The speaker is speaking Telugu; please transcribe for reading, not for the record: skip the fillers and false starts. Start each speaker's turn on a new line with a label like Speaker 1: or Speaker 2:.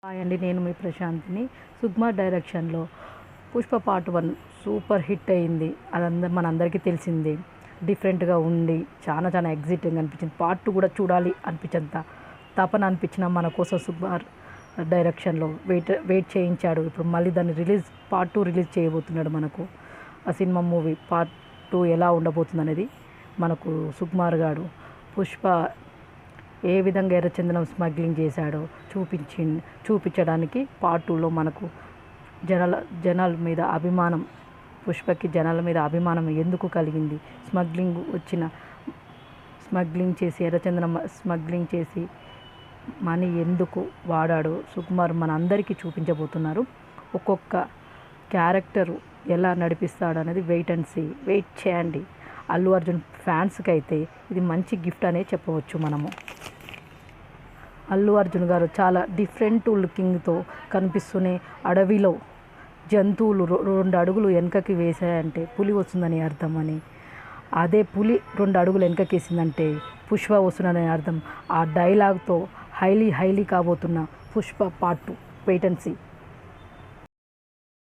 Speaker 1: హాయ్ అండి, నేను మీ ప్రశాంత్ని. సుకుమార్ డైరెక్షన్లో పుష్ప పార్ట్ 1 సూపర్ హిట్ అయింది. మనందరికీ తెలిసిందే. డిఫరెంట్గా ఉండి చాలా చాలా ఎగ్జైటింగ్ అనిపించింది. పార్ట్ 2 కూడా చూడాలి అనిపించేంత తపన అనిపించిన మన కోసం సుకుమార్ డైరెక్షన్లో వెయిట్ చేయించాడు. ఇప్పుడు మళ్ళీ దాన్ని పార్ట్ 2 రిలీజ్ చేయబోతున్నాడు. మనకు ఆ సినిమా మూవీ పార్ట్ 2 ఎలా ఉండబోతుంది అనేది మనకు సుకుమార్ గారు పుష్ప ఏ విధంగా ఎర్రచందనం స్మగ్లింగ్ చేశాడో చూపించడానికి పార్ట్ 2లో మనకు జనాల మీద అభిమానం, పుష్పకి జనాల మీద అభిమానం ఎందుకు కలిగింది, ఎర్రచందనం స్మగ్లింగ్ చేసి మనీ ఎందుకు వాడాడో సుకుమార్ మన అందరికీ చూపించబోతున్నారు. ఒక్కొక్క క్యారెక్టరు ఎలా నడిపిస్తాడు అనేది వెయిట్ చేయండి. అల్లు అర్జున్ ఫ్యాన్స్కి అయితే ఇది మంచి గిఫ్ట్ అనే చెప్పవచ్చు. మనము అల్లు అర్జున్ గారు చాలా డిఫరెంట్ లుకింగ్తో కనిపిస్తూనే అడవిలో జంతువులు 2 అడుగులు వెనకకి వేసాయంటే పులి వస్తుందని అర్థం అని, అదే పులి 2 అడుగులు వెనకకి వేసిందంటే పుష్ప వస్తుందని అర్థం. ఆ డైలాగ్తో హైలీ కాబోతున్న Pushpa part 2 wait and see.